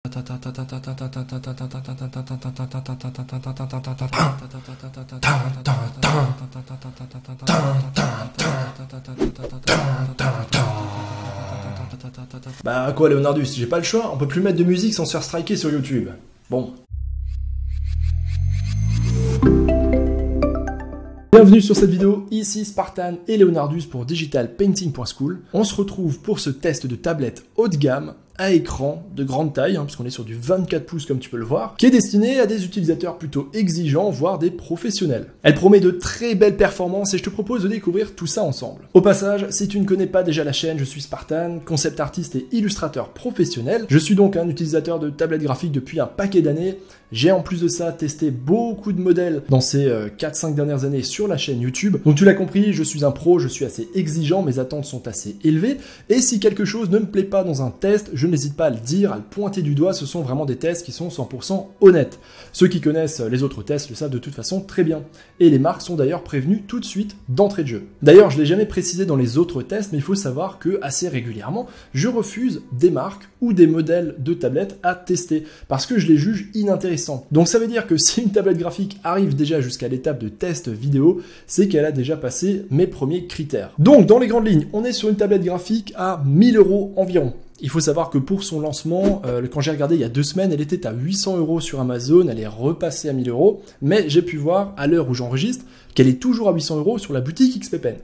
Bah quoi Leonardus, j'ai pas le choix, on peut plus mettre de musique sans se faire striker sur YouTube. Bon. Bienvenue sur cette vidéo, ici Spartan et Leonardus pour digitalpainting.school. On se retrouve pour ce test de tablette haut de gamme à écran de grande taille, puisqu'on est sur du 24 pouces comme tu peux le voir, qui est destiné à des utilisateurs plutôt exigeants, voire des professionnels. Elle promet de très belles performances et je te propose de découvrir tout ça ensemble. Au passage, si tu ne connais pas déjà la chaîne, je suis Spartan, concept artiste et illustrateur professionnel. Je suis donc un utilisateur de tablettes graphiques depuis un paquet d'années. J'ai en plus de ça testé beaucoup de modèles dans ces 4-5 dernières années sur la chaîne YouTube. Donc tu l'as compris, je suis un pro, je suis assez exigeant, mes attentes sont assez élevées. Et si quelque chose ne me plaît pas dans un test, je n'hésite pas à le dire, à le pointer du doigt, ce sont vraiment des tests qui sont 100% honnêtes. Ceux qui connaissent les autres tests le savent de toute façon très bien. Et les marques sont d'ailleurs prévenues tout de suite d'entrée de jeu. D'ailleurs, je ne l'ai jamais précisé dans les autres tests, mais il faut savoir que assez régulièrement, je refuse des marques ou des modèles de tablettes à tester, parce que je les juge inintéressants. Donc ça veut dire que si une tablette graphique arrive déjà jusqu'à l'étape de test vidéo, c'est qu'elle a déjà passé mes premiers critères. Donc dans les grandes lignes, on est sur une tablette graphique à 1000 € environ. Il faut savoir que pour son lancement, quand j'ai regardé il y a 2 semaines, elle était à 800 € sur Amazon, elle est repassée à 1000 €, mais j'ai pu voir à l'heure où j'enregistre qu'elle est toujours à 800 € sur la boutique XPPen.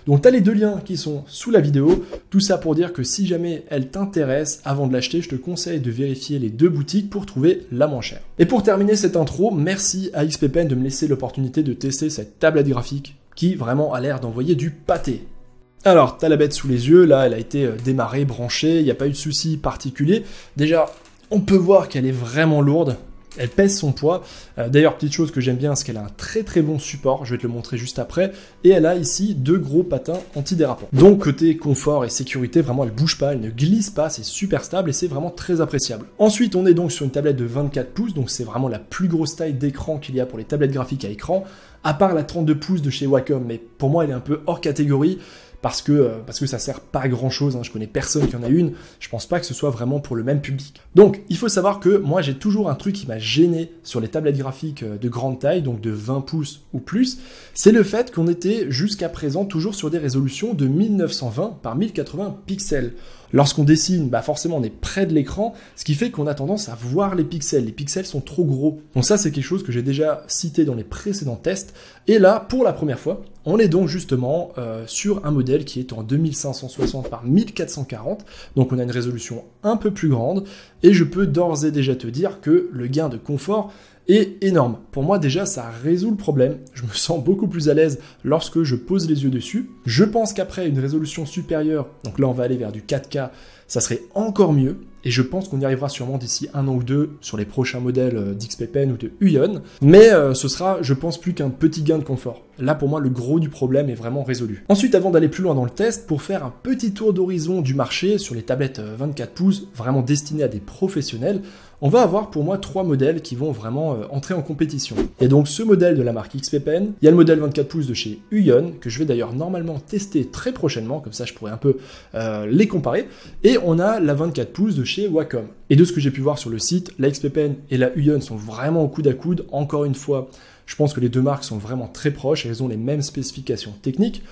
Donc tu as les deux liens qui sont sous la vidéo, tout ça pour dire que si jamais elle t'intéresse, avant de l'acheter, je te conseille de vérifier les deux boutiques pour trouver la moins chère. Et pour terminer cette intro, merci à XPPen de me laisser l'opportunité de tester cette tablette graphique qui vraiment a l'air d'envoyer du pâté. Alors, tu as la bête sous les yeux, là elle a été démarrée, branchée, il n'y a pas eu de souci particulier. Déjà, on peut voir qu'elle est vraiment lourde. Elle pèse son poids. D'ailleurs, petite chose que j'aime bien, c'est qu'elle a un très très bon support. Je vais te le montrer juste après. Et elle a ici 2 gros patins antidérapants. Donc, côté confort et sécurité, vraiment, elle bouge pas, elle ne glisse pas. C'est super stable et c'est vraiment très appréciable. Ensuite, on est donc sur une tablette de 24 pouces. Donc, c'est vraiment la plus grosse taille d'écran qu'il y a pour les tablettes graphiques à écran. À part la 32 pouces de chez Wacom. Mais pour moi, elle est un peu hors catégorie. Parce que ça sert pas à grand chose, je connais personne qui en a une, je pense pas que ce soit vraiment pour le même public. Donc il faut savoir que moi j'ai toujours un truc qui m'a gêné sur les tablettes graphiques de grande taille, donc de 20 pouces ou plus, c'est le fait qu'on était jusqu'à présent toujours sur des résolutions de 1920 par 1080 pixels. Lorsqu'on dessine, forcément on est près de l'écran, ce qui fait qu'on a tendance à voir les pixels sont trop gros. Donc ça c'est quelque chose que j'ai déjà cité dans les précédents tests, et là pour la première fois, on est donc justement sur un modèle qui est en 2560 par 1440, donc on a une résolution un peu plus grande, et je peux d'ores et déjà te dire que le gain de confort est énorme. Pour moi déjà ça résout le problème, je me sens beaucoup plus à l'aise lorsque je pose les yeux dessus. Je pense qu'après une résolution supérieure, donc là on va aller vers du 4K, ça serait encore mieux, et je pense qu'on y arrivera sûrement d'ici 1 an ou 2 sur les prochains modèles d'XPPen ou de Huion, mais ce sera je pense plus qu'un petit gain de confort. Là pour moi le gros du problème est vraiment résolu. Ensuite avant d'aller plus loin dans le test, pour faire un petit tour d'horizon du marché sur les tablettes 24 pouces vraiment destinées à des professionnels, on va avoir pour moi 3 modèles qui vont vraiment entrer en compétition. Et donc ce modèle de la marque XPPen, il y a le modèle 24 pouces de chez Huion, que je vais d'ailleurs normalement tester très prochainement, comme ça je pourrais un peu les comparer, et on a la 24 pouces de chez Wacom. Et de ce que j'ai pu voir sur le site, la XPPen et la Huion sont vraiment au coude à coude. Encore une fois, je pense que les deux marques sont vraiment très proches, elles ont les mêmes spécifications techniques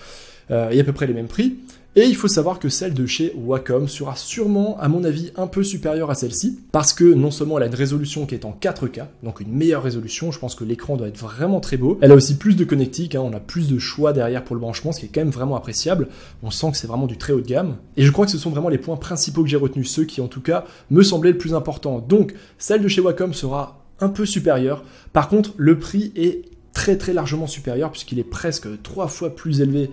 et à peu près les mêmes prix. Et il faut savoir que celle de chez Wacom sera sûrement, à mon avis, un peu supérieure à celle-ci, parce que non seulement elle a une résolution qui est en 4K, donc une meilleure résolution, je pense que l'écran doit être vraiment très beau. Elle a aussi plus de connectique, on a plus de choix derrière pour le branchement, ce qui est quand même vraiment appréciable. On sent que c'est vraiment du très haut de gamme. Et je crois que ce sont vraiment les points principaux que j'ai retenus, ceux qui en tout cas me semblaient le plus important. Donc celle de chez Wacom sera un peu supérieure. Par contre, le prix est très largement supérieur puisqu'il est presque 3 fois plus élevé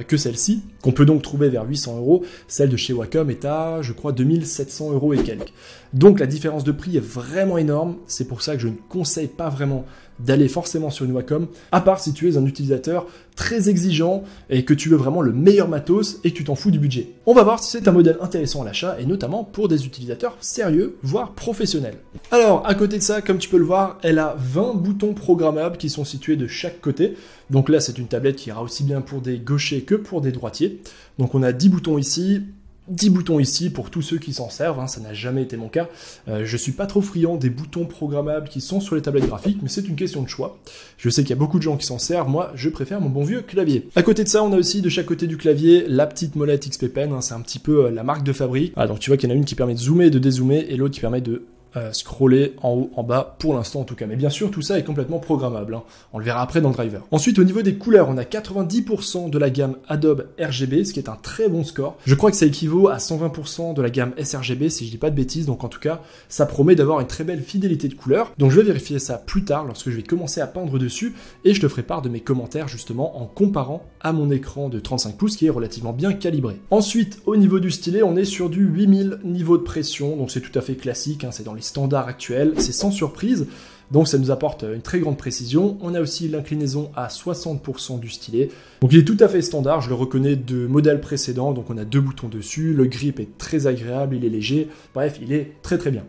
que celle-ci, qu'on peut donc trouver vers 800 €. Celle de chez Wacom est à, je crois, 2700 € et quelques. Donc la différence de prix est vraiment énorme, c'est pour ça que je ne conseille pas vraiment d'aller forcément sur une Wacom, à part si tu es un utilisateur très exigeant et que tu veux vraiment le meilleur matos et que tu t'en fous du budget. On va voir si c'est un modèle intéressant à l'achat et notamment pour des utilisateurs sérieux, voire professionnels. Alors, à côté de ça, comme tu peux le voir, elle a 20 boutons programmables qui sont situés de chaque côté. Donc là, c'est une tablette qui ira aussi bien pour des gauchers que pour des droitiers. Donc on a 10 boutons ici. 10 boutons ici pour tous ceux qui s'en servent, hein, ça n'a jamais été mon cas. Je suis pas trop friand des boutons programmables qui sont sur les tablettes graphiques, mais c'est une question de choix. Je sais qu'il y a beaucoup de gens qui s'en servent, moi je préfère mon bon vieux clavier. À côté de ça, on a aussi de chaque côté du clavier la petite molette XP Pen, hein, c'est un petit peu la marque de fabrique. Ah, donc tu vois qu'il y en a une qui permet de zoomer et de dézoomer, et l'autre qui permet de scroller en haut, en bas, pour l'instant en tout cas. Mais bien sûr, tout ça est complètement programmable, hein. On le verra après dans le driver. Ensuite, au niveau des couleurs, on a 90% de la gamme Adobe RGB, ce qui est un très bon score. Je crois que ça équivaut à 120% de la gamme sRGB, si je dis pas de bêtises, donc en tout cas, ça promet d'avoir une très belle fidélité de couleurs. Donc je vais vérifier ça plus tard, lorsque je vais commencer à peindre dessus, et je te ferai part de mes commentaires, justement, en comparant à mon écran de 35 pouces, qui est relativement bien calibré. Ensuite, au niveau du stylet, on est sur du 8000 niveaux de pression, donc c'est tout à fait classique, hein, c'est dans les standards actuels, c'est sans surprise, donc ça nous apporte une très grande précision. On a aussi l'inclinaison à 60% du stylet, donc il est tout à fait standard, je le reconnais de modèles précédents, donc on a 2 boutons dessus, le grip est très agréable, il est léger, bref, il est très très bien.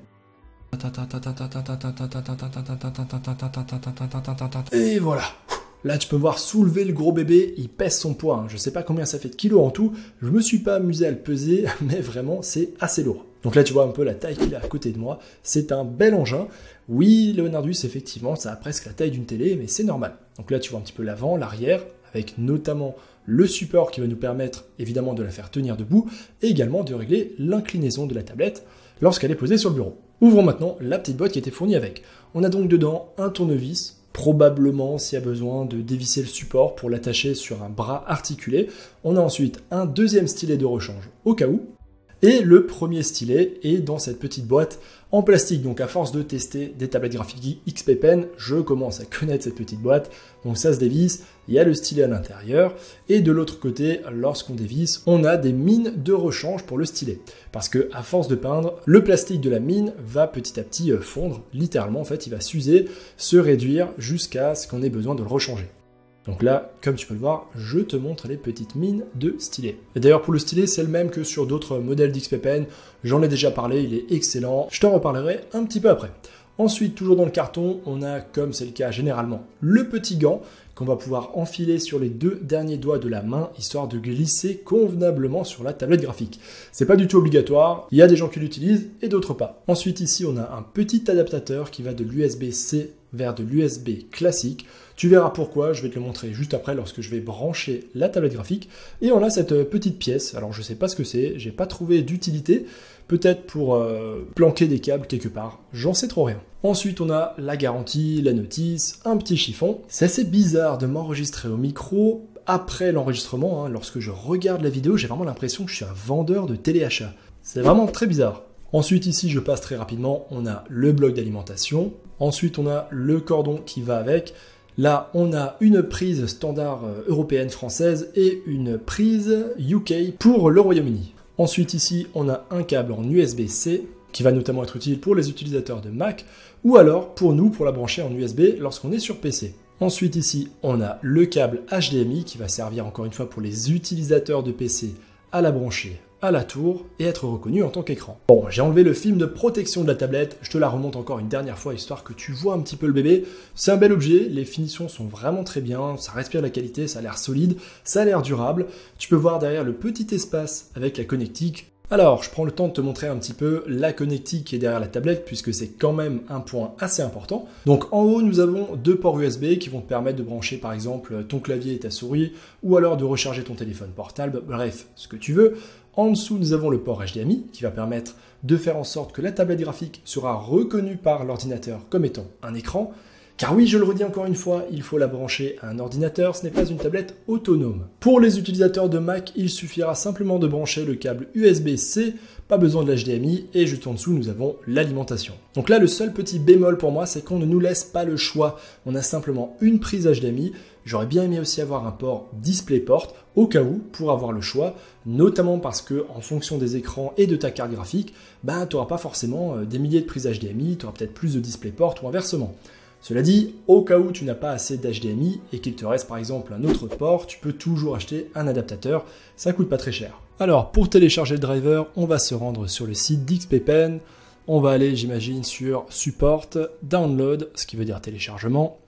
Et voilà. Là, tu peux voir soulever le gros bébé, il pèse son poids, hein. Je sais pas combien ça fait de kilos en tout, je me suis pas amusé à le peser, mais vraiment, c'est assez lourd. Donc là, tu vois un peu la taille qu'il a à côté de moi, c'est un bel engin. Oui, Leonardus, effectivement, ça a presque la taille d'une télé, mais c'est normal. Donc là, tu vois un petit peu l'avant, l'arrière, avec notamment le support qui va nous permettre, évidemment, de la faire tenir debout, et également de régler l'inclinaison de la tablette lorsqu'elle est posée sur le bureau. Ouvrons maintenant la petite boîte qui était fournie avec. On a donc dedans un tournevis, probablement s'il y a besoin de dévisser le support pour l'attacher sur un bras articulé. On a ensuite un deuxième stylet de rechange au cas où. Et le premier stylet est dans cette petite boîte en plastique. Donc à force de tester des tablettes graphiques XP Pen, je commence à connaître cette petite boîte. Donc ça se dévisse, il y a le stylet à l'intérieur. Et de l'autre côté, lorsqu'on dévisse, on a des mines de rechange pour le stylet. Parce que à force de peindre, le plastique de la mine va petit à petit fondre. Littéralement, en fait, il va s'user, se réduire jusqu'à ce qu'on ait besoin de le rechanger. Donc là, comme tu peux le voir, je te montre les petites mines de stylet. Et d'ailleurs, pour le stylet, c'est le même que sur d'autres modèles d'XP Pen. J'en ai déjà parlé, il est excellent. Je t'en reparlerai un petit peu après. Ensuite, toujours dans le carton, on a, comme c'est le cas généralement, le petit gant qu'on va pouvoir enfiler sur les 2 derniers doigts de la main, histoire de glisser convenablement sur la tablette graphique. C'est pas du tout obligatoire, il y a des gens qui l'utilisent et d'autres pas. Ensuite, ici, on a un petit adaptateur qui va de l'USB-C vers de l'USB classique. Tu verras pourquoi, je vais te le montrer juste après lorsque je vais brancher la tablette graphique. Et on a cette petite pièce, alors je sais pas ce que c'est, j'ai pas trouvé d'utilité, peut-être pour planquer des câbles quelque part, j'en sais trop rien. Ensuite on a la garantie, la notice, un petit chiffon. C'est assez bizarre de m'enregistrer au micro après l'enregistrement, hein. Lorsque je regarde la vidéo, j'ai vraiment l'impression que je suis un vendeur de téléachat. C'est vraiment très bizarre. Ensuite ici, je passe très rapidement, on a le bloc d'alimentation. Ensuite on a le cordon qui va avec. Là, on a une prise standard européenne française et une prise UK pour le Royaume-Uni. Ensuite, ici, on a un câble en USB-C qui va notamment être utile pour les utilisateurs de Mac ou alors pour nous, pour la brancher en USB lorsqu'on est sur PC. Ensuite, ici, on a le câble HDMI qui va servir encore une fois pour les utilisateurs de PC à la brancher à la tour et être reconnu en tant qu'écran. Bon, j'ai enlevé le film de protection de la tablette, je te la remonte encore une dernière fois histoire que tu vois un petit peu le bébé. C'est un bel objet, les finitions sont vraiment très bien, ça respire la qualité, ça a l'air solide, ça a l'air durable. Tu peux voir derrière le petit espace avec la connectique. Alors, je prends le temps de te montrer un petit peu la connectique qui est derrière la tablette, puisque c'est quand même un point assez important. Donc en haut, nous avons 2 ports USB qui vont te permettre de brancher par exemple ton clavier et ta souris, ou alors de recharger ton téléphone portable, bref, ce que tu veux. En dessous, nous avons le port HDMI qui va permettre de faire en sorte que la tablette graphique sera reconnue par l'ordinateur comme étant un écran. Car oui, je le redis encore une fois, il faut la brancher à un ordinateur, ce n'est pas une tablette autonome. Pour les utilisateurs de Mac, il suffira simplement de brancher le câble USB-C, pas besoin de l'HDMI, et juste en dessous, nous avons l'alimentation. Donc là, le seul petit bémol pour moi, c'est qu'on ne nous laisse pas le choix. On a simplement une prise HDMI. J'aurais bien aimé aussi avoir un port DisplayPort, au cas où, pour avoir le choix, notamment parce que en fonction des écrans et de ta carte graphique, tu n'auras pas forcément des milliers de prises HDMI, tu auras peut-être plus de DisplayPort ou inversement. Cela dit, au cas où tu n'as pas assez d'HDMI et qu'il te reste par exemple un autre port, tu peux toujours acheter un adaptateur, ça coûte pas très cher. Alors pour télécharger le driver, on va se rendre sur le site d'XP Pen, on va aller j'imagine sur Support, Download, ce qui veut dire téléchargement.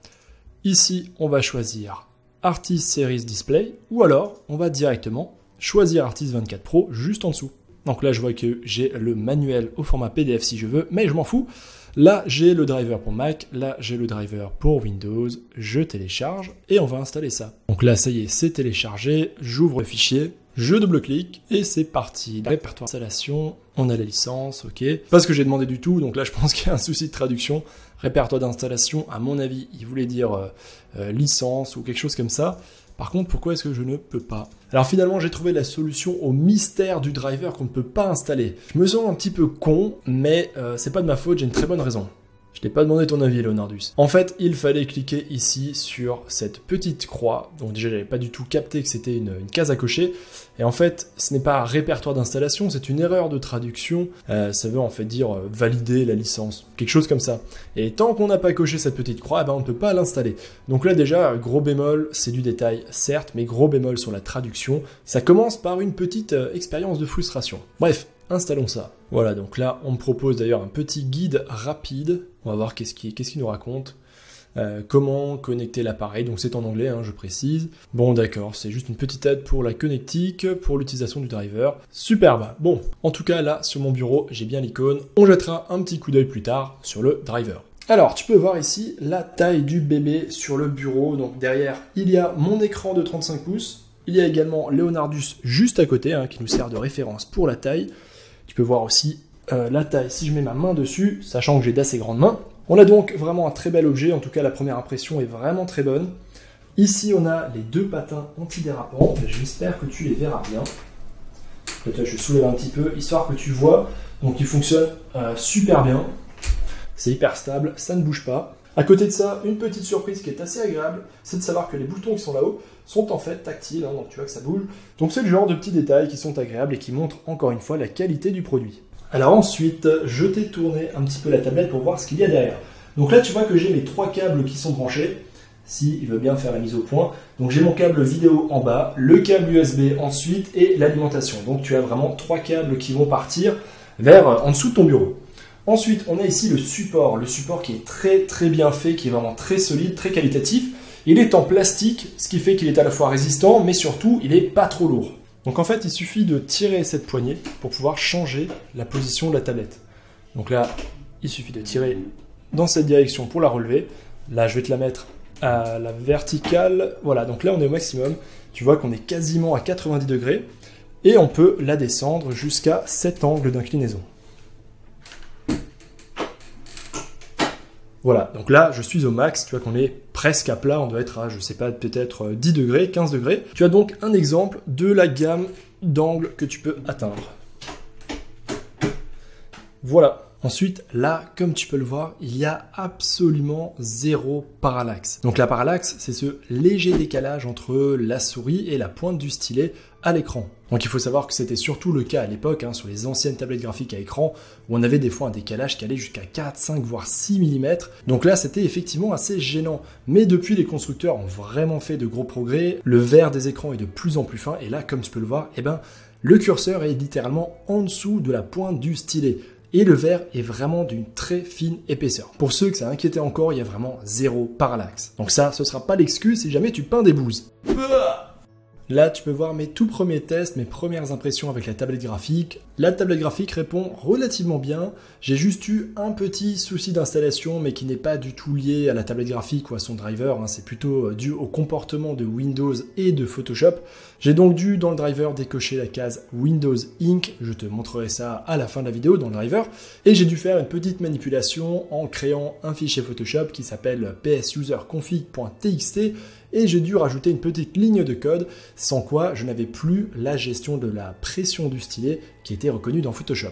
Ici on va choisir Artist Series Display ou alors on va directement choisir Artist 24 Pro juste en dessous. Donc là, je vois que j'ai le manuel au format PDF si je veux, mais je m'en fous. Là, j'ai le driver pour Mac, là, j'ai le driver pour Windows. Je télécharge et on va installer ça. Donc là, ça y est, c'est téléchargé. J'ouvre le fichier, je double-clique et c'est parti. Répertoire d'installation, on a la licence, ok. Pas ce que j'ai demandé du tout, donc là, je pense qu'il y a un souci de traduction. Répertoire d'installation, à mon avis, il voulait dire licence ou quelque chose comme ça. Par contre, pourquoi est-ce que je ne peux pas? Alors finalement, j'ai trouvé la solution au mystère du driver qu'on ne peut pas installer. Je me sens un petit peu con, mais c'est pas de ma faute, j'ai une très bonne raison. Je t'ai pas demandé ton avis, Leonardus. En fait, il fallait cliquer ici sur cette petite croix. Donc déjà, j'avais pas du tout capté que c'était une case à cocher. Et en fait, ce n'est pas un répertoire d'installation, c'est une erreur de traduction. Ça veut en fait dire valider la licence, quelque chose comme ça. Et tant qu'on n'a pas coché cette petite croix, eh ben, on ne peut pas l'installer. Donc là déjà, gros bémol, c'est du détail, certes, mais gros bémol sur la traduction. Ça commence par une petite expérience de frustration. Bref. Installons ça. Voilà, donc là, on me propose d'ailleurs un petit guide rapide. On va voir qu'est-ce qu'il nous raconte. Comment connecter l'appareil. Donc c'est en anglais, hein, je précise. Bon, d'accord, c'est juste une petite aide pour la connectique, pour l'utilisation du driver. Superbe. Bon, en tout cas, là, sur mon bureau, j'ai bien l'icône. On jettera un petit coup d'œil plus tard sur le driver. Alors, tu peux voir ici la taille du bébé sur le bureau. Donc derrière, il y a mon écran de 35 pouces. Il y a également Leonardus juste à côté, hein, qui nous sert de référence pour la taille. Tu peux voir aussi la taille si je mets ma main dessus, sachant que j'ai d'assez grandes mains. On a donc vraiment un très bel objet, en tout cas la première impression est vraiment très bonne. Ici on a les deux patins antidérapants, j'espère que tu les verras bien. Peut-être je soulève un petit peu, histoire que tu vois. Donc il fonctionne super bien, c'est hyper stable, ça ne bouge pas. À côté de ça, une petite surprise qui est assez agréable, c'est de savoir que les boutons qui sont là-haut sont en fait tactiles, hein, donc tu vois que ça bouge. Donc c'est le genre de petits détails qui sont agréables et qui montrent encore une fois la qualité du produit. Alors ensuite, je t'ai tourné un petit peu la tablette pour voir ce qu'il y a derrière. Donc là tu vois que j'ai mes 3 câbles qui sont branchés, si il veut bien faire la mise au point. Donc j'ai mon câble vidéo en bas, le câble USB ensuite et l'alimentation. Donc tu as vraiment 3 câbles qui vont partir vers en dessous de ton bureau. Ensuite, on a ici le support qui est très bien fait, qui est vraiment très solide, très qualitatif. Il est en plastique, ce qui fait qu'il est à la fois résistant, mais surtout, il n'est pas trop lourd. Donc en fait, il suffit de tirer cette poignée pour pouvoir changer la position de la tablette. Donc là, il suffit de tirer dans cette direction pour la relever. Là, je vais te la mettre à la verticale. Voilà, donc là, on est au maximum. Tu vois qu'on est quasiment à 90 degrés. Et on peut la descendre jusqu'à cet angle d'inclinaison. Voilà, donc là, je suis au max, tu vois qu'on est presque à plat, on doit être à, je sais pas, peut-être 10 degrés, 15 degrés. Tu as donc un exemple de la gamme d'angles que tu peux atteindre. Voilà. Ensuite, là, comme tu peux le voir, il y a absolument zéro parallaxe. Donc la parallaxe, c'est ce léger décalage entre la souris et la pointe du stylet à l'écran. Donc il faut savoir que c'était surtout le cas à l'époque, hein, sur les anciennes tablettes graphiques à écran, où on avait des fois un décalage qui allait jusqu'à 4, 5, voire 6 mm. Donc là, c'était effectivement assez gênant. Mais depuis, les constructeurs ont vraiment fait de gros progrès. Le verre des écrans est de plus en plus fin. Et là, comme tu peux le voir, eh ben, le curseur est littéralement en dessous de la pointe du stylet. Et le verre est vraiment d'une très fine épaisseur. Pour ceux que ça inquiétait encore, il y a vraiment zéro parallaxe. Donc ça, ce sera pas l'excuse si jamais tu peins des bouses. Là, tu peux voir mes tout premiers tests, mes premières impressions avec la tablette graphique. La tablette graphique répond relativement bien. J'ai juste eu un petit souci d'installation, mais qui n'est pas du tout lié à la tablette graphique ou à son driver. Hein. C'est plutôt dû au comportement de Windows et de Photoshop. J'ai donc dû, dans le driver, décocher la case Windows Ink. Je te montrerai ça à la fin de la vidéo dans le driver. Et j'ai dû faire une petite manipulation en créant un fichier Photoshop qui s'appelle psuserconfig.txt. Et j'ai dû rajouter une petite ligne de code, sans quoi je n'avais plus la gestion de la pression du stylet qui était reconnue dans Photoshop.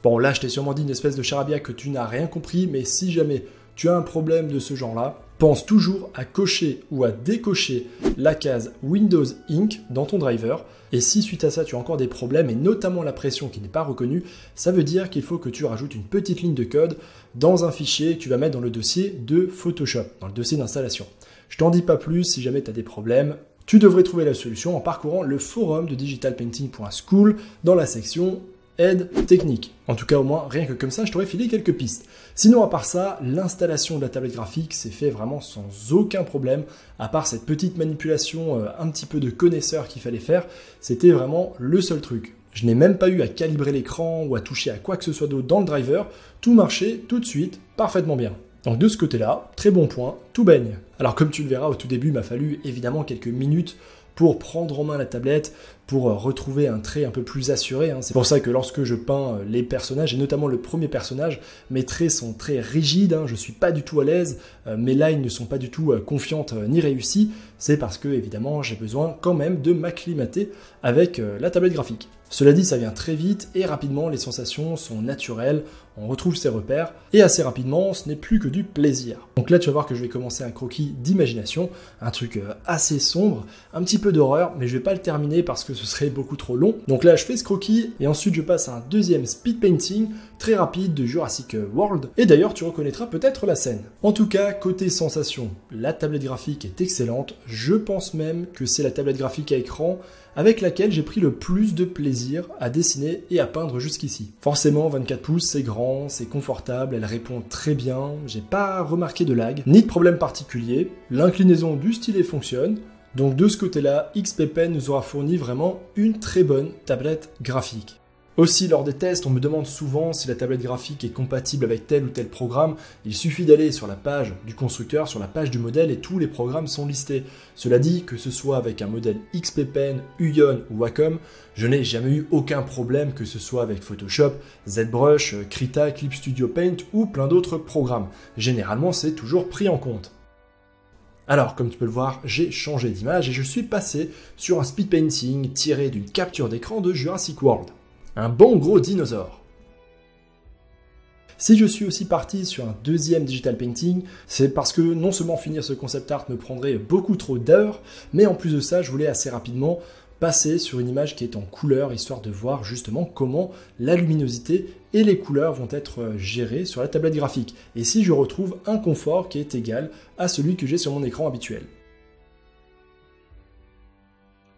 Bon, là, je t'ai sûrement dit une espèce de charabia que tu n'as rien compris, mais si jamais tu as un problème de ce genre-là, pense toujours à cocher ou à décocher la case Windows Ink dans ton driver. Et si suite à ça, tu as encore des problèmes, et notamment la pression qui n'est pas reconnue, ça veut dire qu'il faut que tu rajoutes une petite ligne de code dans un fichier que tu vas mettre dans le dossier de Photoshop, dans le dossier d'installation. Je t'en dis pas plus, si jamais tu as des problèmes, tu devrais trouver la solution en parcourant le forum de digitalpainting.school dans la section aide technique. En tout cas, au moins, rien que comme ça, je t'aurais filé quelques pistes. Sinon, à part ça, l'installation de la tablette graphique s'est fait vraiment sans aucun problème, à part cette petite manipulation un petit peu de connaisseur qu'il fallait faire, c'était vraiment le seul truc. Je n'ai même pas eu à calibrer l'écran ou à toucher à quoi que ce soit d'autre dans le driver, tout marchait tout de suite, parfaitement bien. Donc de ce côté-là, très bon point, tout baigne. Alors comme tu le verras au tout début, il m'a fallu évidemment quelques minutes pour prendre en main la tablette, pour retrouver un trait un peu plus assuré. C'est pour ça que lorsque je peins les personnages, et notamment le premier personnage, mes traits sont très rigides, je ne suis pas du tout à l'aise, mes lines ne sont pas du tout confiantes ni réussies, c'est parce que évidemment j'ai besoin quand même de m'acclimater avec la tablette graphique. Cela dit, ça vient très vite et rapidement, les sensations sont naturelles, on retrouve ses repères, et assez rapidement, ce n'est plus que du plaisir. Donc là, tu vas voir que je vais commencer un croquis d'imagination, un truc assez sombre, un petit peu d'horreur, mais je vais pas le terminer parce que ce serait beaucoup trop long. Donc là, je fais ce croquis, et ensuite je passe à un deuxième speed painting, très rapide de Jurassic World, et d'ailleurs, tu reconnaîtras peut-être la scène. En tout cas, côté sensation, la tablette graphique est excellente, je pense même que c'est la tablette graphique à écran avec laquelle j'ai pris le plus de plaisir à dessiner et à peindre jusqu'ici. Forcément, 24 pouces, c'est grand, c'est confortable, elle répond très bien, j'ai pas remarqué de lag, ni de problème particulier, l'inclinaison du stylet fonctionne, donc de ce côté-là, XP Pen nous aura fourni vraiment une très bonne tablette graphique. Aussi, lors des tests, on me demande souvent si la tablette graphique est compatible avec tel ou tel programme. Il suffit d'aller sur la page du constructeur, sur la page du modèle, et tous les programmes sont listés. Cela dit, que ce soit avec un modèle XP Pen, Huion ou Wacom, je n'ai jamais eu aucun problème, que ce soit avec Photoshop, ZBrush, Krita, Clip Studio Paint ou plein d'autres programmes. Généralement, c'est toujours pris en compte. Alors, comme tu peux le voir, j'ai changé d'image et je suis passé sur un speed painting tiré d'une capture d'écran de Jurassic World. Un bon gros dinosaure. Si je suis aussi parti sur un deuxième digital painting, c'est parce que non seulement finir ce concept art me prendrait beaucoup trop d'heures, mais en plus de ça, je voulais assez rapidement passer sur une image qui est en couleur, histoire de voir justement comment la luminosité et les couleurs vont être gérées sur la tablette graphique, et si je retrouve un confort qui est égal à celui que j'ai sur mon écran habituel.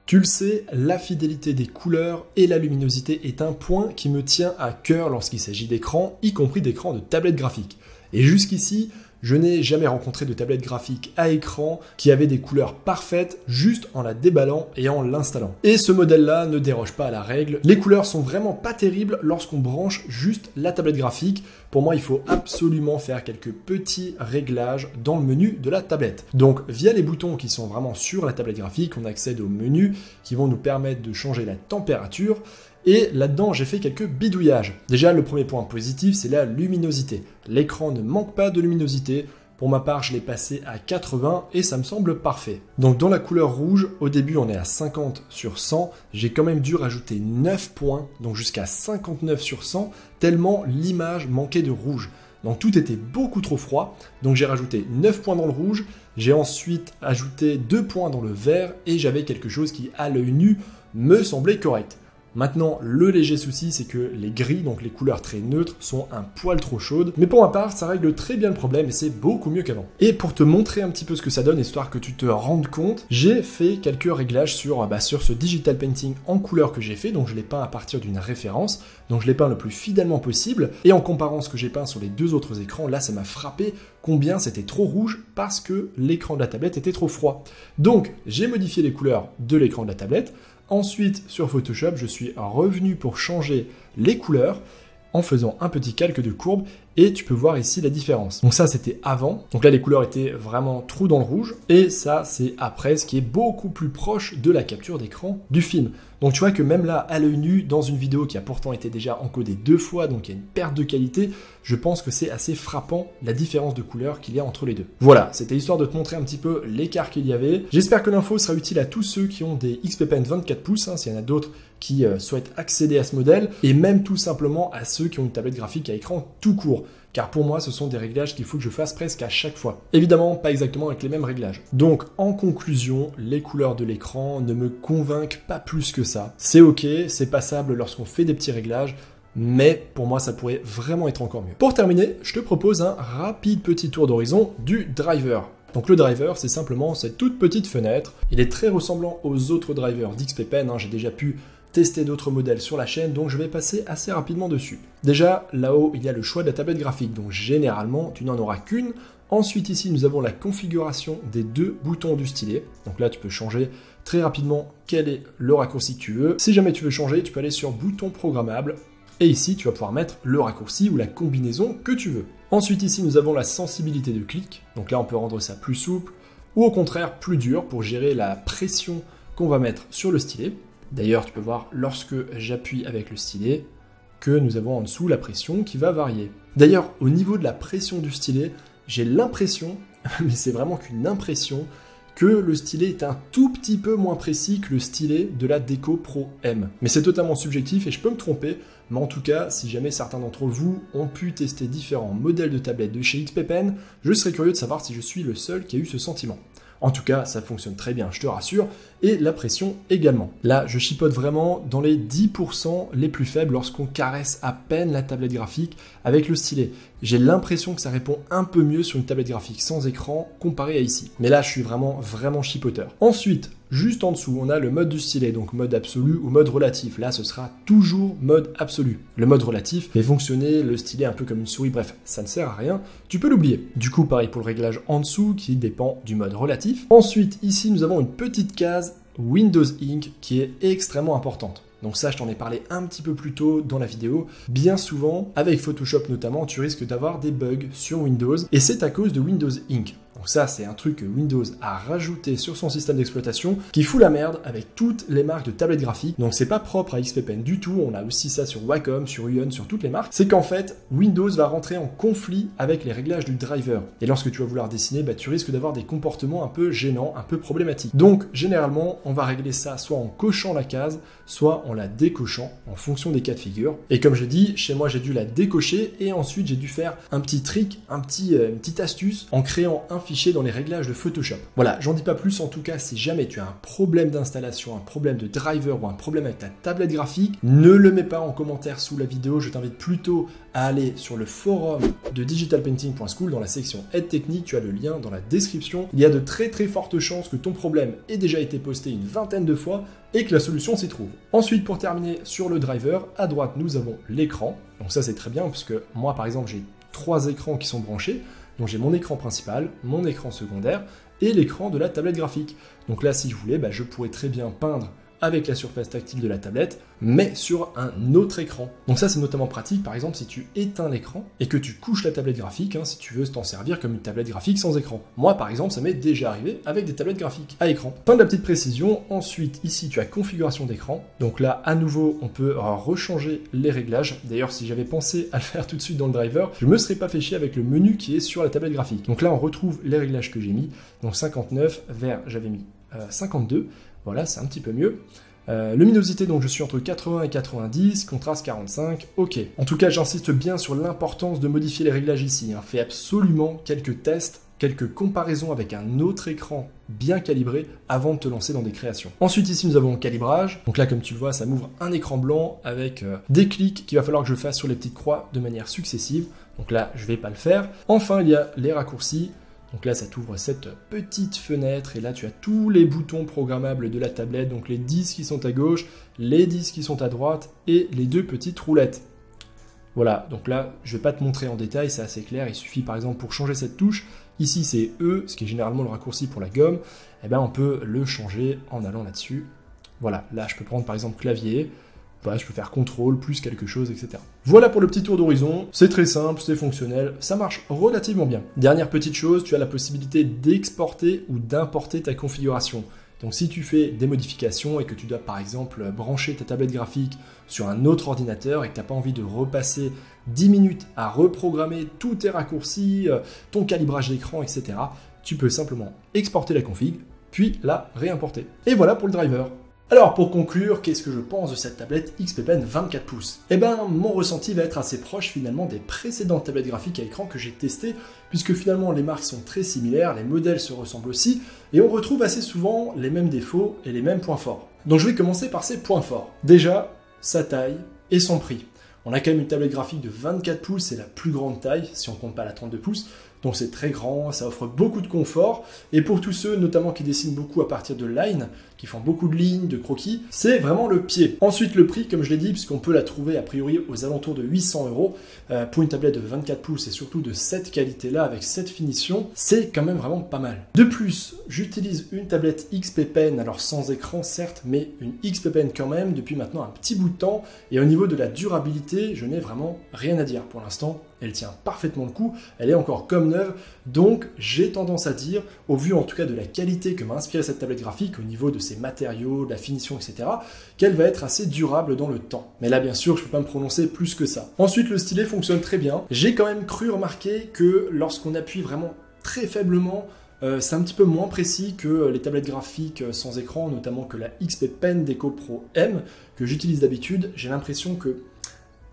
Tu le sais, la fidélité des couleurs et la luminosité est un point qui me tient à cœur lorsqu'il s'agit d'écran, y compris d'écran de tablette graphique. Et jusqu'ici, je n'ai jamais rencontré de tablette graphique à écran qui avait des couleurs parfaites juste en la déballant et en l'installant. Et ce modèle-là ne déroge pas à la règle. Les couleurs sont vraiment pas terribles lorsqu'on branche juste la tablette graphique. Pour moi, il faut absolument faire quelques petits réglages dans le menu de la tablette. Donc, via les boutons qui sont vraiment sur la tablette graphique, on accède aux menus qui vont nous permettre de changer la température. Et là-dedans, j'ai fait quelques bidouillages. Déjà, le premier point positif, c'est la luminosité. L'écran ne manque pas de luminosité. Pour ma part, je l'ai passé à 80 et ça me semble parfait. Donc dans la couleur rouge, au début, on est à 50 sur 100. J'ai quand même dû rajouter 9 points, donc jusqu'à 59 sur 100, tellement l'image manquait de rouge. Donc tout était beaucoup trop froid, donc j'ai rajouté 9 points dans le rouge. J'ai ensuite ajouté 2 points dans le vert et j'avais quelque chose qui, à l'œil nu, me semblait correct. Maintenant, le léger souci, c'est que les gris, donc les couleurs très neutres, sont un poil trop chaudes. Mais pour ma part, ça règle très bien le problème et c'est beaucoup mieux qu'avant. Et pour te montrer un petit peu ce que ça donne, histoire que tu te rendes compte, j'ai fait quelques réglages sur ce digital painting en couleur que j'ai fait. Donc je l'ai peint à partir d'une référence, donc je l'ai peint le plus fidèlement possible. Et en comparant ce que j'ai peint sur les deux autres écrans, là ça m'a frappé combien c'était trop rouge parce que l'écran de la tablette était trop froid. Donc j'ai modifié les couleurs de l'écran de la tablette. Ensuite, sur Photoshop, je suis revenu pour changer les couleurs en faisant un petit calque de courbe et tu peux voir ici la différence. Donc ça, c'était avant. Donc là, les couleurs étaient vraiment trous dans le rouge. Et ça, c'est après, ce qui est beaucoup plus proche de la capture d'écran du film. Donc tu vois que même là, à l'œil nu, dans une vidéo qui a pourtant été déjà encodée 2 fois, donc il y a une perte de qualité, je pense que c'est assez frappant la différence de couleur qu'il y a entre les deux. Voilà, c'était histoire de te montrer un petit peu l'écart qu'il y avait. J'espère que l'info sera utile à tous ceux qui ont des XP Pen 24 pouces, s'il y en a d'autres qui souhaitent accéder à ce modèle, et même tout simplement à ceux qui ont une tablette graphique à écran tout court. Car pour moi, ce sont des réglages qu'il faut que je fasse presque à chaque fois. Évidemment, pas exactement avec les mêmes réglages. Donc, en conclusion, les couleurs de l'écran ne me convainquent pas plus que ça. C'est ok, c'est passable lorsqu'on fait des petits réglages, mais pour moi, ça pourrait vraiment être encore mieux. Pour terminer, je te propose un rapide petit tour d'horizon du driver. Donc le driver, c'est simplement cette toute petite fenêtre. Il est très ressemblant aux autres drivers d'XP Pen, j'ai déjà pu tester d'autres modèles sur la chaîne, donc je vais passer assez rapidement dessus. Déjà, là-haut, il y a le choix de la tablette graphique, donc généralement, tu n'en auras qu'une Ensuite ici nous avons la configuration des deux boutons du stylet. Donc là tu peux changer très rapidement quel est le raccourci que tu veux. Si jamais tu veux changer, tu peux aller sur bouton programmable. Et ici, tu vas pouvoir mettre le raccourci ou la combinaison que tu veux. Ensuite, ici, nous avons la sensibilité de clic. Donc là, on peut rendre ça plus souple ou au contraire plus dur pour gérer la pression qu'on va mettre sur le stylet. D'ailleurs, tu peux voir lorsque j'appuie avec le stylet que nous avons en dessous la pression qui va varier. D'ailleurs, au niveau de la pression du stylet, j'ai l'impression, mais c'est vraiment qu'une impression, que le stylet est un tout petit peu moins précis que le stylet de la Deco Pro M. Mais c'est totalement subjectif et je peux me tromper, mais en tout cas, si jamais certains d'entre vous ont pu tester différents modèles de tablettes de chez XP Pen, je serais curieux de savoir si je suis le seul qui a eu ce sentiment. En tout cas, ça fonctionne très bien, je te rassure, et la pression également. Là, je chipote vraiment dans les 10% les plus faibles lorsqu'on caresse à peine la tablette graphique avec le stylet. J'ai l'impression que ça répond un peu mieux sur une tablette graphique sans écran comparé à ici. Mais là, je suis vraiment chipoteur. Ensuite, juste en dessous, on a le mode du stylet, donc mode absolu ou mode relatif. Là, ce sera toujours mode absolu. Le mode relatif fait fonctionner le stylet un peu comme une souris, bref, ça ne sert à rien, tu peux l'oublier. Du coup, pareil pour le réglage en dessous qui dépend du mode relatif. Ensuite, ici, nous avons une petite case Windows Ink qui est extrêmement importante. Donc ça, je t'en ai parlé un petit peu plus tôt dans la vidéo. Bien souvent, avec Photoshop notamment, tu risques d'avoir des bugs sur Windows et c'est à cause de Windows Ink. Donc ça, c'est un truc que Windows a rajouté sur son système d'exploitation qui fout la merde avec toutes les marques de tablettes graphiques. Donc c'est pas propre à XP Pen du tout, on a aussi ça sur Wacom, sur Uon, sur toutes les marques. C'est qu'en fait, Windows va rentrer en conflit avec les réglages du driver. Et lorsque tu vas vouloir dessiner, tu risques d'avoir des comportements un peu gênants, un peu problématiques. Donc généralement, on va régler ça soit en cochant la case, soit en la décochant en fonction des cas de figure. Et comme je dis, chez moi j'ai dû la décocher et ensuite j'ai dû faire un petit trick, une petite astuce en créant un fichier dans les réglages de Photoshop. Voilà, j'en dis pas plus. En tout cas, si jamais tu as un problème d'installation, un problème de driver ou un problème avec ta tablette graphique, ne le mets pas en commentaire sous la vidéo. Je t'invite plutôt à aller sur le forum de digitalpainting.school dans la section aide technique. Tu as le lien dans la description. Il y a de très fortes chances que ton problème ait déjà été posté une vingtaine de fois et que la solution s'y trouve. Ensuite, pour terminer sur le driver, à droite, nous avons l'écran. Donc ça, c'est très bien parce que moi, par exemple, j'ai 3 écrans qui sont branchés. Donc j'ai mon écran principal, mon écran secondaire et l'écran de la tablette graphique. Donc là, si je voulais, je pourrais très bien peindre avec la surface tactile de la tablette, mais sur un autre écran. Donc ça, c'est notamment pratique, par exemple, si tu éteins l'écran et que tu couches la tablette graphique, si tu veux t'en servir comme une tablette graphique sans écran. Moi, par exemple, ça m'est déjà arrivé avec des tablettes graphiques à écran. Fin de la petite précision. Ensuite, ici, tu as configuration d'écran. Donc là, à nouveau, on peut rechanger les réglages. D'ailleurs, si j'avais pensé à le faire tout de suite dans le driver, je me serais pas fait chier avec le menu qui est sur la tablette graphique. Donc là, on retrouve les réglages que j'ai mis. Donc 59 vers, j'avais mis 52. Voilà, c'est un petit peu mieux. Luminosité, donc je suis entre 80 et 90, contraste 45, ok. En tout cas, j'insiste bien sur l'importance de modifier les réglages ici. Fais absolument quelques tests, quelques comparaisons avec un autre écran bien calibré avant de te lancer dans des créations. Ensuite, ici, nous avons le calibrage. Donc là, comme tu le vois, ça m'ouvre un écran blanc avec des clics qu'il va falloir que je fasse sur les petites croix de manière successive. Donc là, je ne vais pas le faire. Enfin, il y a les raccourcis. Donc là, ça t'ouvre cette petite fenêtre et là, tu as tous les boutons programmables de la tablette, donc les 10 qui sont à gauche, les 10 qui sont à droite et les 2 petites roulettes. Voilà, donc là, je ne vais pas te montrer en détail, c'est assez clair. Il suffit par exemple pour changer cette touche, ici c'est E, ce qui est généralement le raccourci pour la gomme, on peut le changer en allant là-dessus. Voilà, là, je peux prendre par exemple clavier. Je peux faire contrôle, plus quelque chose, etc. Voilà pour le petit tour d'horizon. C'est très simple, c'est fonctionnel, ça marche relativement bien. Dernière petite chose, tu as la possibilité d'exporter ou d'importer ta configuration. Donc si tu fais des modifications et que tu dois par exemple brancher ta tablette graphique sur un autre ordinateur et que tu n'as pas envie de repasser 10 minutes à reprogrammer tous tes raccourcis, ton calibrage d'écran, etc., tu peux simplement exporter la config, puis la réimporter. Et voilà pour le driver. Alors pour conclure, qu'est-ce que je pense de cette tablette XP Pen 24 pouces ? Mon ressenti va être assez proche finalement des précédentes tablettes graphiques à écran que j'ai testées, puisque finalement les marques sont très similaires, les modèles se ressemblent aussi, et on retrouve assez souvent les mêmes défauts et les mêmes points forts. Donc je vais commencer par ces points forts. Déjà, sa taille et son prix. On a quand même une tablette graphique de 24 pouces, c'est la plus grande taille, si on ne compte pas la 32 pouces. Donc c'est très grand, ça offre beaucoup de confort. Et pour tous ceux notamment qui dessinent beaucoup à partir de Line, qui font beaucoup de lignes, de croquis, c'est vraiment le pied. Ensuite le prix, comme je l'ai dit, puisqu'on peut la trouver a priori aux alentours de 800 € pour une tablette de 24 pouces et surtout de cette qualité-là, avec cette finition, c'est quand même vraiment pas mal. De plus, j'utilise une tablette XP Pen, alors sans écran certes, mais une XP Pen quand même, depuis maintenant un petit bout de temps, et au niveau de la durabilité, je n'ai vraiment rien à dire. Pour l'instant, elle tient parfaitement le coup, elle est encore comme neuve, donc j'ai tendance à dire, au vu en tout cas de la qualité que m'a inspiré cette tablette graphique, au niveau de ses matériaux, de la finition, etc., qu'elle va être assez durable dans le temps. Mais là, bien sûr, je ne peux pas me prononcer plus que ça. Ensuite, le stylet fonctionne très bien. J'ai quand même cru remarquer que lorsqu'on appuie vraiment très faiblement, c'est un petit peu moins précis que les tablettes graphiques sans écran, notamment que la XP Pen Deco Pro M, que j'utilise d'habitude. J'ai l'impression que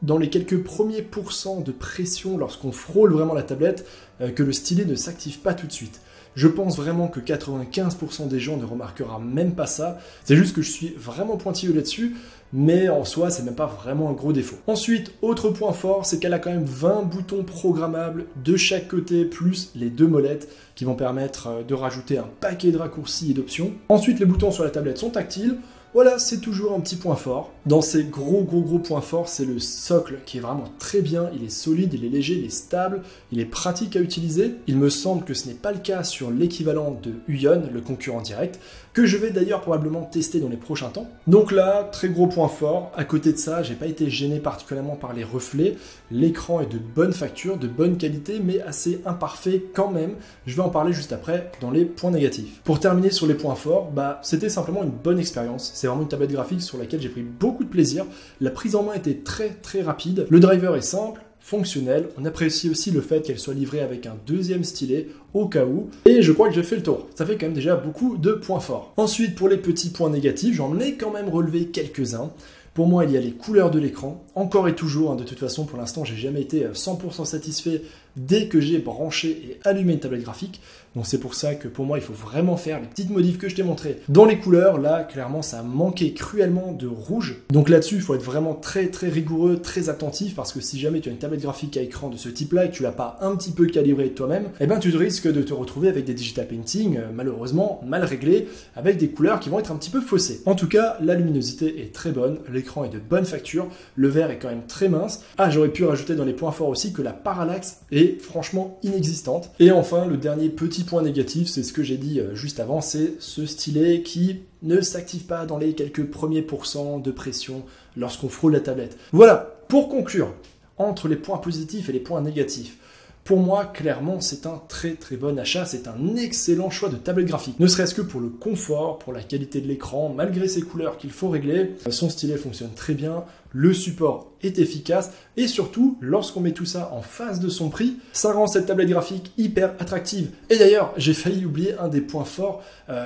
dans les quelques premiers pourcents de pression lorsqu'on frôle vraiment la tablette, que le stylet ne s'active pas tout de suite. Je pense vraiment que 95% des gens ne remarquera même pas ça. C'est juste que je suis vraiment pointilleux là-dessus, mais en soi, c'est même pas vraiment un gros défaut. Ensuite, autre point fort, c'est qu'elle a quand même 20 boutons programmables de chaque côté, plus les 2 molettes qui vont permettre de rajouter un paquet de raccourcis et d'options. Ensuite, les boutons sur la tablette sont tactiles. Voilà, c'est toujours un petit point fort. Dans ces gros points forts, c'est le socle qui est vraiment très bien. Il est solide, il est léger, il est stable, il est pratique à utiliser. Il me semble que ce n'est pas le cas sur l'équivalent de Huion, le concurrent direct, que je vais d'ailleurs probablement tester dans les prochains temps. Donc là, très gros point fort. À côté de ça, j'ai pas été gêné particulièrement par les reflets. L'écran est de bonne facture, de bonne qualité, mais assez imparfait quand même. Je vais en parler juste après dans les points négatifs. Pour terminer sur les points forts, c'était simplement une bonne expérience. C'est vraiment une tablette graphique sur laquelle j'ai pris beaucoup de plaisir. La prise en main était très rapide. Le driver est simple, fonctionnel. On apprécie aussi le fait qu'elle soit livrée avec un deuxième stylet au cas où. Et je crois que j'ai fait le tour. Ça fait quand même déjà beaucoup de points forts. Ensuite, pour les petits points négatifs, j'en ai quand même relevé quelques-uns. Pour moi, il y a les couleurs de l'écran. Encore et toujours, de toute façon, pour l'instant, j'ai jamais été 100% satisfait dès que j'ai branché et allumé une tablette graphique. Donc c'est pour ça que pour moi, il faut vraiment faire les petites modifs que je t'ai montrées. Dans les couleurs, là, clairement, ça a manqué cruellement de rouge. Donc là-dessus, il faut être vraiment très rigoureux, très attentif, parce que si jamais tu as une tablette graphique à écran de ce type-là et que tu l'as pas un petit peu calibré toi-même, eh ben tu risques de te retrouver avec des digital painting, malheureusement, mal réglés, avec des couleurs qui vont être un petit peu faussées. En tout cas, la luminosité est très bonne, l'écran est de bonne facture, le verre est quand même très mince. Ah, j'aurais pu rajouter dans les points forts aussi que la parallaxe est franchement inexistante. Et enfin, le dernier petit point négatif, c'est ce que j'ai dit juste avant, c'est ce stylet qui ne s'active pas dans les quelques premiers pourcents de pression lorsqu'on frôle la tablette. Voilà, pour conclure, entre les points positifs et les points négatifs, pour moi, clairement, c'est un très bon achat, c'est un excellent choix de tablette graphique. Ne serait-ce que pour le confort, pour la qualité de l'écran, malgré ces couleurs qu'il faut régler, son stylet fonctionne très bien, le support est efficace, et surtout, lorsqu'on met tout ça en face de son prix, ça rend cette tablette graphique hyper attractive. Et d'ailleurs, j'ai failli oublier un des points forts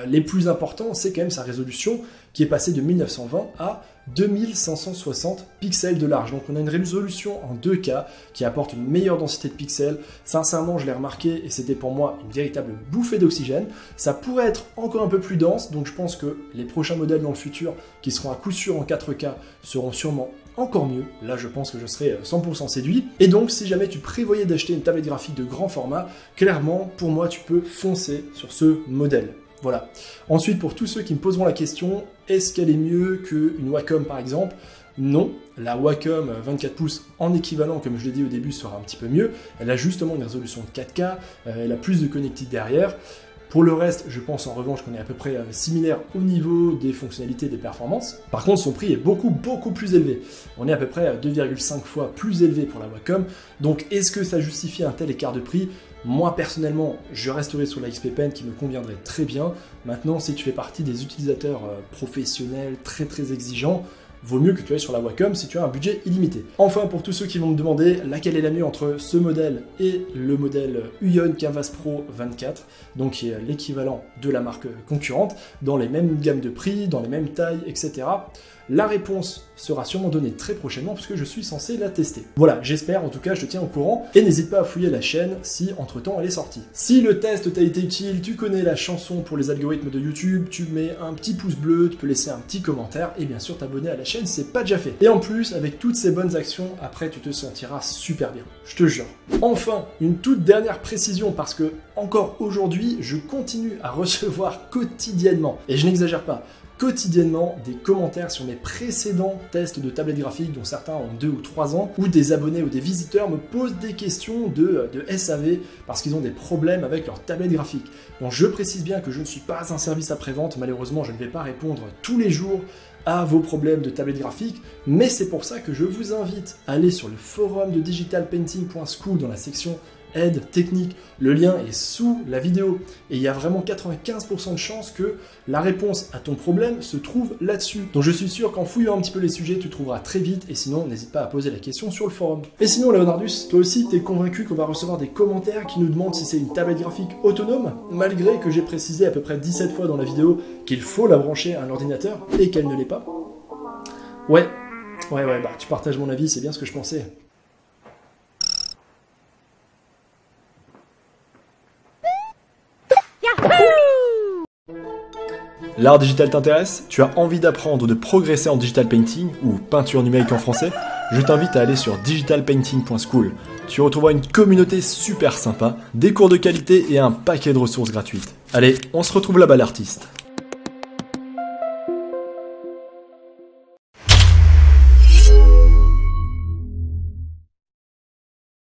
les plus importants, c'est quand même sa résolution, qui est passée de 1920 à 2560 pixels de large. Donc on a une résolution en 2K qui apporte une meilleure densité de pixels. Sincèrement, je l'ai remarqué et c'était pour moi une véritable bouffée d'oxygène. Ça pourrait être encore un peu plus dense, donc je pense que les prochains modèles dans le futur qui seront à coup sûr en 4K seront sûrement encore mieux. Là, je pense que je serai 100% séduit. Et donc, si jamais tu prévoyais d'acheter une tablette graphique de grand format, clairement, pour moi, tu peux foncer sur ce modèle. Voilà. Ensuite, pour tous ceux qui me poseront la question, est-ce qu'elle est mieux qu'une Wacom par exemple? Non, la Wacom 24 pouces en équivalent, comme je l'ai dit au début, sera un petit peu mieux. Elle a justement une résolution de 4K, elle a plus de connectique derrière. Pour le reste, je pense en revanche qu'on est à peu près similaire au niveau des fonctionnalités et des performances. Par contre, son prix est beaucoup plus élevé. On est à peu près à 2,5 fois plus élevé pour la Wacom. Donc, est-ce que ça justifie un tel écart de prix? Moi, personnellement, je resterai sur la XP Pen qui me conviendrait très bien. Maintenant, si tu fais partie des utilisateurs professionnels très exigeants, vaut mieux que tu ailles sur la Wacom si tu as un budget illimité. Enfin, pour tous ceux qui vont me demander laquelle est la mieux entre ce modèle et le modèle Huion Canvas Pro 24, donc qui est l'équivalent de la marque concurrente, dans les mêmes gammes de prix, dans les mêmes tailles, etc. La réponse sera sûrement donnée très prochainement puisque je suis censé la tester. Voilà, j'espère, en tout cas je te tiens au courant et n'hésite pas à fouiller la chaîne si entre temps elle est sortie. Si le test t'a été utile, tu connais la chanson pour les algorithmes de YouTube, tu mets un petit pouce bleu, tu peux laisser un petit commentaire et bien sûr t'abonner à la chaîne si c'est pas déjà fait. Et en plus, avec toutes ces bonnes actions, après tu te sentiras super bien, je te jure. Enfin, une toute dernière précision parce que encore aujourd'hui, je continue à recevoir quotidiennement, et je n'exagère pas, quotidiennement des commentaires sur mes précédents tests de tablettes graphiques, dont certains ont 2 ou 3 ans, où des abonnés ou des visiteurs me posent des questions de SAV parce qu'ils ont des problèmes avec leur tablette graphique. Donc je précise bien que je ne suis pas un service après-vente, malheureusement je ne vais pas répondre tous les jours à vos problèmes de tablette graphique, mais c'est pour ça que je vous invite à aller sur le forum de digitalpainting.school dans la section aide technique. Le lien est sous la vidéo et il y a vraiment 95% de chances que la réponse à ton problème se trouve là-dessus. Donc je suis sûr qu'en fouillant un petit peu les sujets, tu trouveras très vite et sinon n'hésite pas à poser la question sur le forum. Et sinon Leonardus, toi aussi t'es convaincu qu'on va recevoir des commentaires qui nous demandent si c'est une tablette graphique autonome, malgré que j'ai précisé à peu près 17 fois dans la vidéo qu'il faut la brancher à un ordinateur et qu'elle ne l'est pas? Ouais, bah tu partages mon avis, c'est bien ce que je pensais. L'art digital t'intéresse? Tu as envie d'apprendre ou de progresser en digital painting ou peinture numérique en français? Je t'invite à aller sur digitalpainting.school. Tu retrouveras une communauté super sympa, des cours de qualité et un paquet de ressources gratuites. Allez, on se retrouve là-bas l'artiste.